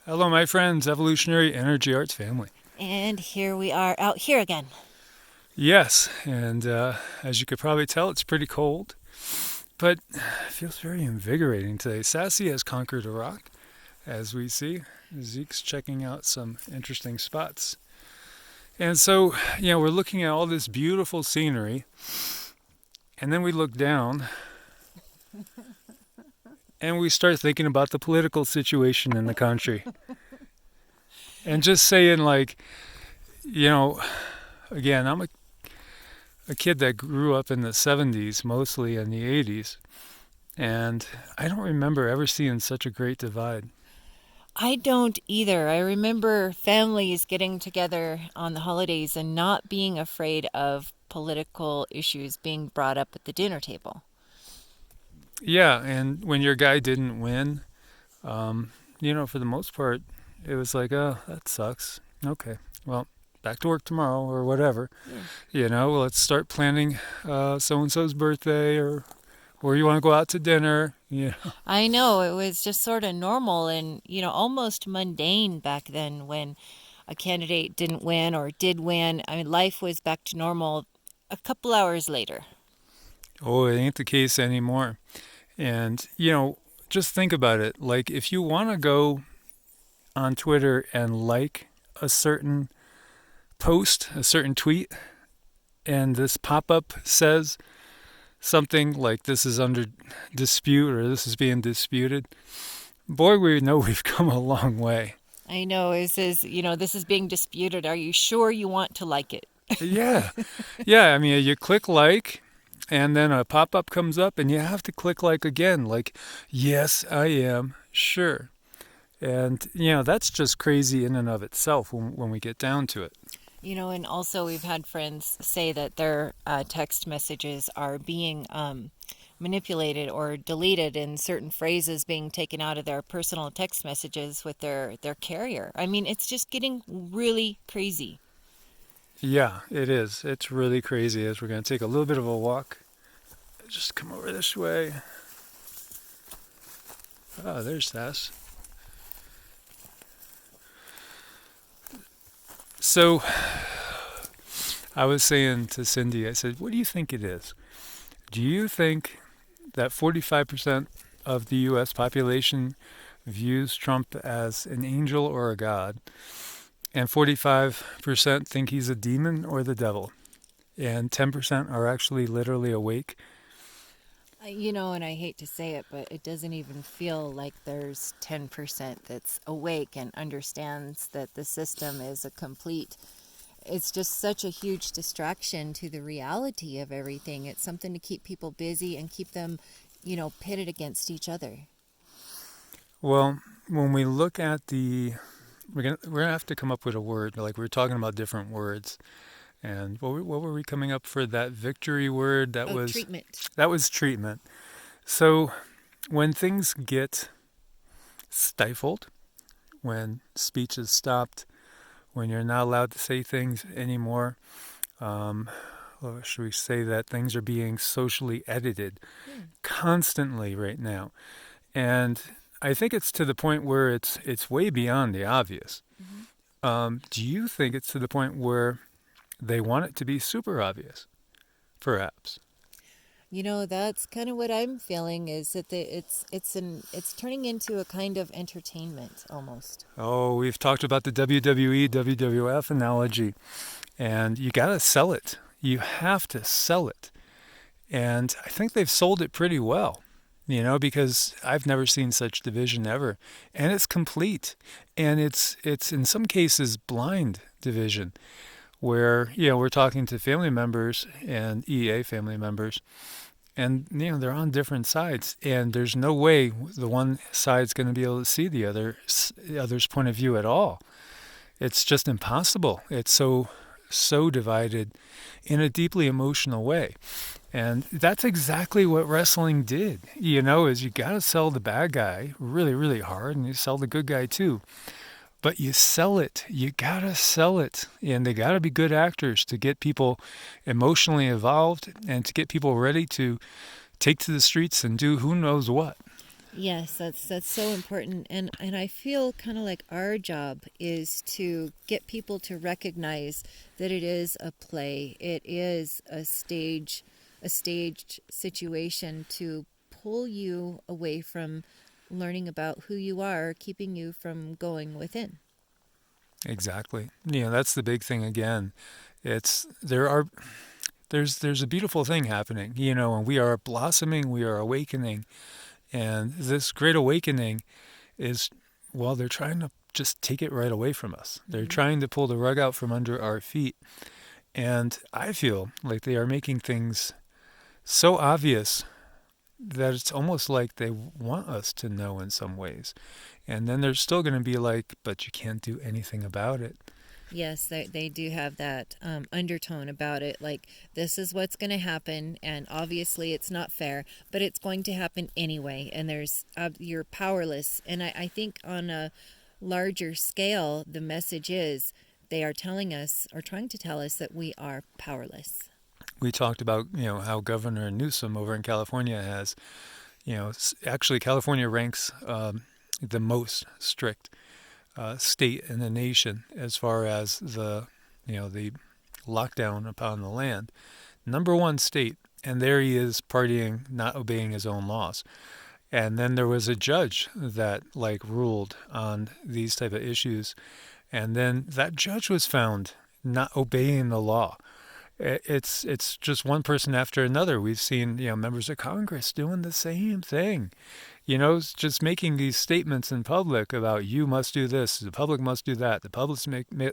Hello, my friends, Evolutionary Energy Arts family. And here we are out here again. Yes, and as you could probably tell, it's pretty cold, but it feels very invigorating today. Sassy has conquered a rock, as we see. Zeke's checking out some interesting spots. And so, we're looking at all this beautiful scenery, and then we look down and we start thinking about the political situation in the country. And just saying, again, I'm a kid that grew up in the 70s, mostly in the 80s, and I don't remember ever seeing such a great divide. I don't either. I remember families getting together on the holidays and not being afraid of political issues being brought up at the dinner table. Yeah, and when your guy didn't win, for the most part, it was like, oh, that sucks. Okay, well, back to work tomorrow or whatever. Yeah. Let's start planning so and so's birthday or you want to go out to dinner. Yeah. I know it was just sort of normal and, almost mundane back then when a candidate didn't win or did win. I mean, life was back to normal a couple hours later. Oh, it ain't the case anymore. And, just think about it. Like, if you want to go on Twitter and like a certain post, a certain tweet, and this pop up says something like this is under dispute or this is being disputed, boy, we know we've come a long way. I know it says, this is being disputed. Are you sure you want to like it? Yeah. Yeah. I mean, you click like, and then a pop up comes up, and you have to click like again, like, yes, I am, sure. And, that's just crazy in and of itself when we get down to it. And also we've had friends say that their text messages are being manipulated or deleted and certain phrases being taken out of their personal text messages with their carrier. I mean, it's just getting really crazy. Yeah, it is. It's really crazy as we're going to take a little bit of a walk. Just come over this way. Oh, there's Sass. So, I was saying to Cindy, I said, what do you think it is? Do you think that 45% of the U.S. population views Trump as an angel or a god, and 45% think he's a demon or the devil, and 10% are actually literally awake? And I hate to say it, but it doesn't even feel like there's 10% that's awake and understands that the system is a complete. It's just such a huge distraction to the reality of everything. It's something to keep people busy and keep them, pitted against each other. Well, when we look at we're gonna have to come up with a word. Like, we're talking about different words. And what were we coming up for that victory word? Treatment. That was treatment. So when things get stifled, when speech is stopped, when you're not allowed to say things anymore, or should we say that things are being socially edited constantly right now? And I think it's to the point where it's way beyond the obvious. Do you think it's to the point where they want it to be super obvious, perhaps? That's kind of what I'm feeling is that it's turning into a kind of entertainment almost. Oh, we've talked about the WWE, WWF analogy, and you got to sell it. You have to sell it. And I think they've sold it pretty well, because I've never seen such division ever. And it's complete. And it's in some cases blind division, where we're talking to family members and EA family members, and they're on different sides, and there's no way the one side's going to be able to see the other's point of view at all. It's just impossible. It's so divided in a deeply emotional way. And that's exactly what wrestling did, is you got to sell the bad guy really, really hard, and you sell the good guy too. But you sell it. You gotta sell it. And they gotta be good actors to get people emotionally involved and to get people ready to take to the streets and do who knows what. Yes, that's so important, and I feel kind of like our job is to get people to recognize that it is a play. It is a staged situation to pull you away from learning about who you are, keeping you from going within. Exactly. That's the big thing again. It's there are there's a beautiful thing happening, and we are blossoming, we are awakening, and this great awakening is, well, they're trying to just take it right away from us. They're Mm-hmm. trying to pull the rug out from under our feet. And I feel like they are making things so obvious that it's almost like they want us to know in some ways. And then they're still going to be like, but you can't do anything about it. Yes, they do have that undertone about it. Like, this is what's going to happen, and obviously it's not fair, but it's going to happen anyway. And you're powerless. And I think on a larger scale, the message is they are telling us, or trying to tell us, that we are powerless. We talked about, how Governor Newsom over in California has, actually California ranks the most strict state in the nation as far as the lockdown upon the land. Number one state, and there he is partying, not obeying his own laws. And then there was a judge that like ruled on these type of issues, and then that judge was found not obeying the law. It's just one person after another. We've seen members of Congress doing the same thing. Just making these statements in public about you must do this, the public must do that, the public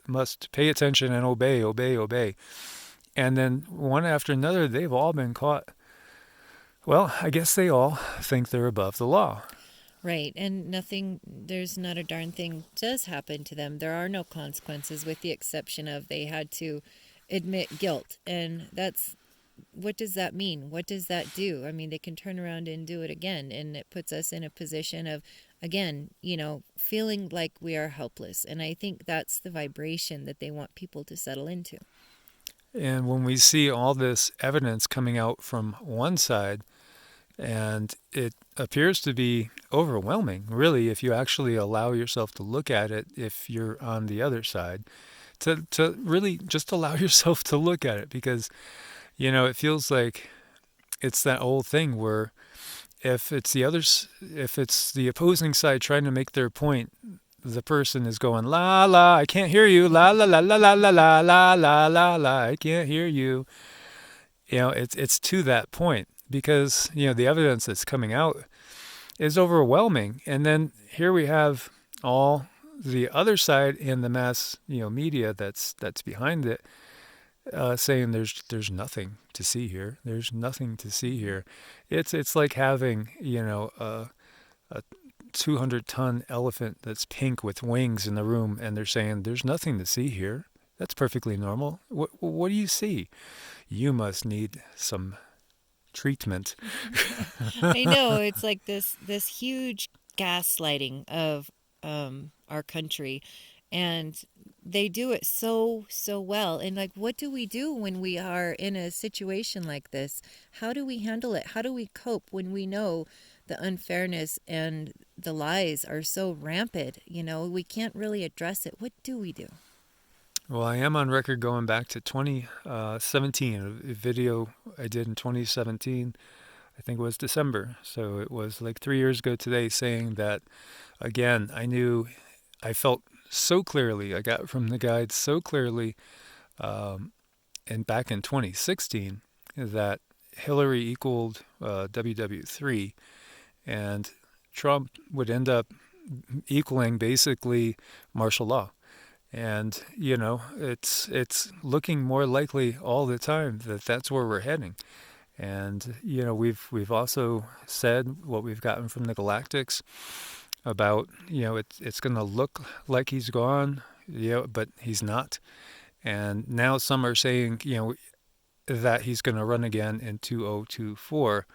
must pay attention and obey, obey, obey. And then one after another, they've all been caught. Well, I guess they all think they're above the law. Right, and there's not a darn thing does happen to them. There are no consequences, with the exception of they had to admit guilt. And what does that mean? What does that do? I mean, they can turn around and do it again, and it puts us in a position of, again, feeling like we are helpless. And I think that's the vibration that they want people to settle into. And when we see all this evidence coming out from one side, and it appears to be overwhelming, really, if you actually allow yourself to look at it, if you're on the other side, to really just allow yourself to look at it, because, it feels like it's that old thing where if it's the opposing side trying to make their point, the person is going la la, I can't hear you, la la la la la la la la la la la, I can't hear you. It's to that point because the evidence that's coming out is overwhelming, and then here we have all the other side in the mass media that's behind it, saying there's nothing to see here. There's nothing to see Mm-hmm. here. It's like having a 200-ton elephant that's pink with wings in the room, and they're saying there's nothing to see here. That's perfectly normal. What do you see? You must need some treatment. I know, it's like this huge gaslighting of our country, and they do it so well. And like, what do we do when we are in a situation like this? How do we handle it? How do we cope when we know the unfairness and the lies are so rampant? We can't really address it. What do we do? Well, I am on record going back to 2017, a video I did in 2017. I think it was December. So it was like 3 years ago today, saying that, again, I felt so clearly, I got from the guide so clearly, and back in 2016, that Hillary equaled WW3, and Trump would end up equaling basically martial law. And it's looking more likely all the time that that's where we're heading. And we've also said what we've gotten from the Galactics about it's going to look like he's gone, but he's not. And now some are saying that he's going to run again in 2024.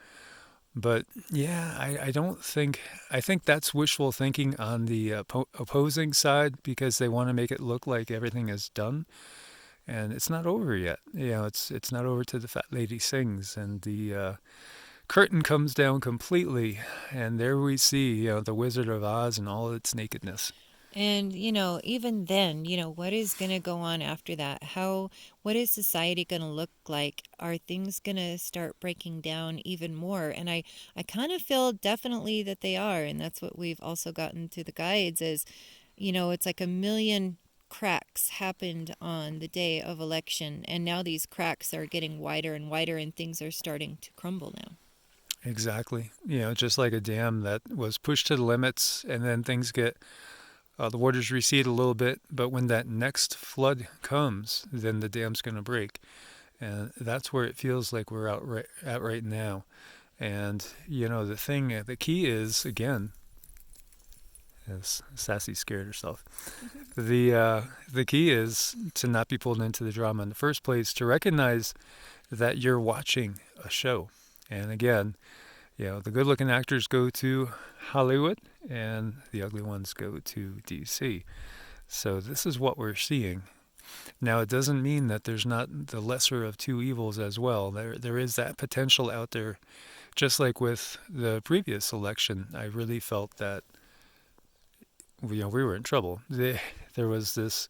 But yeah, I don't think I think that's wishful thinking on the opposing side, because they want to make it look like everything is done, and it's not over yet. It's not over till the fat lady sings and the curtain comes down completely, and there we see, the Wizard of Oz and all its nakedness. And, even then, what is going to go on after that? What is society going to look like? Are things going to start breaking down even more? And I kind of feel definitely that they are. And that's what we've also gotten through the guides is, it's like a million cracks happened on the day of election. And now these cracks are getting wider and wider and things are starting to crumble now. Exactly. Just like a dam that was pushed to the limits, and then things get the waters recede a little bit, but when that next flood comes, then the dam's going to break. And that's where it feels like we're at right now. And, the key is, again, as Sassy scared herself, the key is to not be pulled into the drama in the first place, to recognize that you're watching a show. And again, the good-looking actors go to Hollywood, and the ugly ones go to DC. So this is what we're seeing. Now, it doesn't mean that there's not the lesser of two evils as well. There is that potential out there. Just like with the previous election, I really felt that we were in trouble. There was this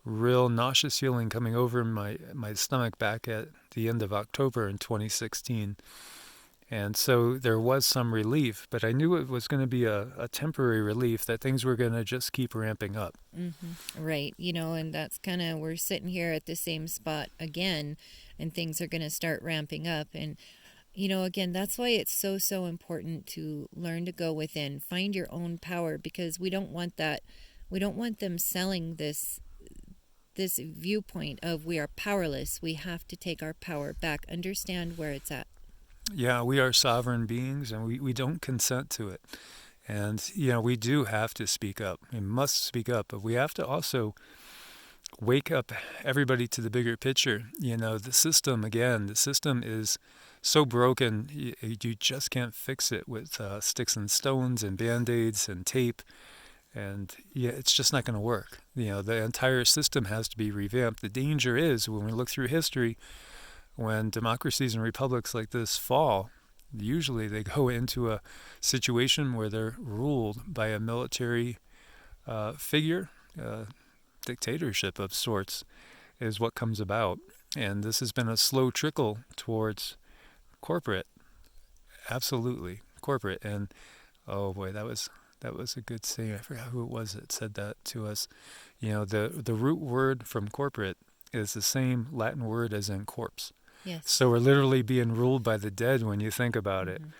real nauseous feeling coming over my stomach back at the end of October in 2016. And so there was some relief, but I knew it was going to be a temporary relief, that things were going to just keep ramping up. Mm-hmm. Right. And that's kind of, we're sitting here at the same spot again, and things are going to start ramping up. And, again, that's why it's so, so important to learn to go within, find your own power, because we don't want that. We don't want them selling this viewpoint of we are powerless. We have to take our power back, understand where it's at. Yeah, we are sovereign beings, and we don't consent to it. And, we do have to speak up. We must speak up, but we have to also wake up everybody to the bigger picture. The system is so broken, you just can't fix it with sticks and stones and Band-Aids and tape. And it's just not going to work. The entire system has to be revamped. The danger is, when we look through history, when democracies and republics like this fall, usually they go into a situation where they're ruled by a military figure. Dictatorship of sorts is what comes about. And this has been a slow trickle towards corporate. Absolutely. Corporate. And oh boy, that was a good saying. I forgot who it was that said that to us. The root word from corporate is the same Latin word as in corpse. Yes. So we're literally being ruled by the dead when you think about Mm-hmm. it.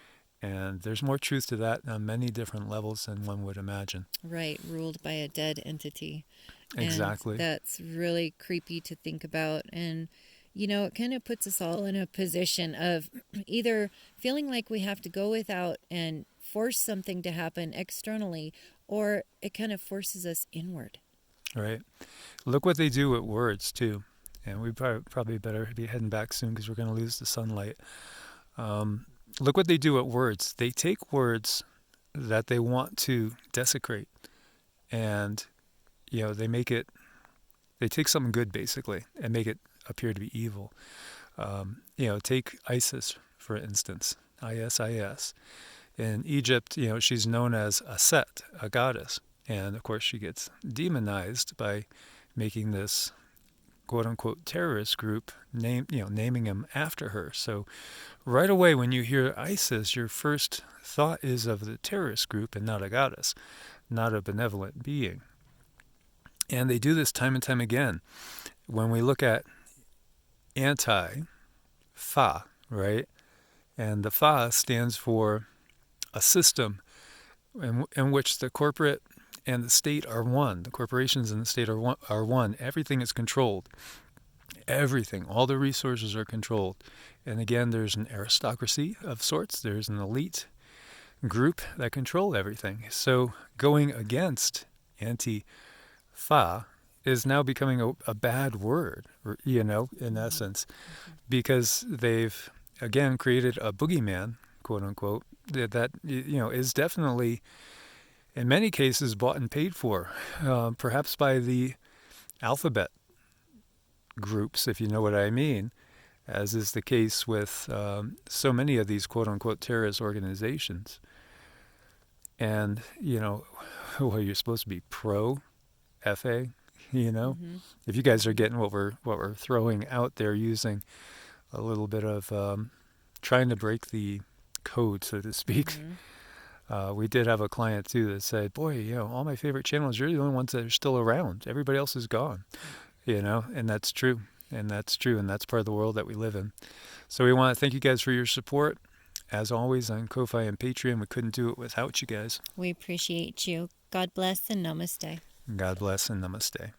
And there's more truth to that on many different levels than one would imagine. Right, ruled by a dead entity. Exactly. And that's really creepy to think about. And, it kind of puts us all in a position of either feeling like we have to go without and force something to happen externally, or it kind of forces us inward. Right. Look what they do with words, too. And we probably better be heading back soon because we're going to lose the sunlight. Look what they do at words. They take words that they want to desecrate, and they take something good basically and make it appear to be evil. Take Isis for instance, ISIS. In Egypt, she's known as a Set, a goddess, and of course she gets demonized by making this quote-unquote terrorist group naming him after her. So right away when you hear ISIS, your first thought is of the terrorist group and not a goddess, not a benevolent being. And they do this time and time again. When we look at anti-Fa, right? And the Fa stands for a system in which the corporate and the state are one. The corporations and the state are one. Everything is controlled. Everything, all the resources are controlled. And again, there's an aristocracy of sorts. There's an elite group that control everything. So going against anti-Fa is now becoming a bad word, in essence, because they've, again, created a boogeyman, quote unquote, that is definitely, in many cases, bought and paid for, perhaps by the alphabet groups, if you know what I mean. as is the case with so many of these quote-unquote terrorist organizations. And, well, you're supposed to be pro-FA, Mm-hmm. If you guys are getting what we're throwing out there, using a little bit of trying to break the code, so to speak. Mm-hmm. We did have a client too that said, "Boy, all my favorite channels, you're the only ones that are still around. Everybody else is gone." And that's true. And that's true. And that's part of the world that we live in. So we want to thank you guys for your support. As always, on Ko-Fi and Patreon, we couldn't do it without you guys. We appreciate you. God bless and namaste. God bless and namaste.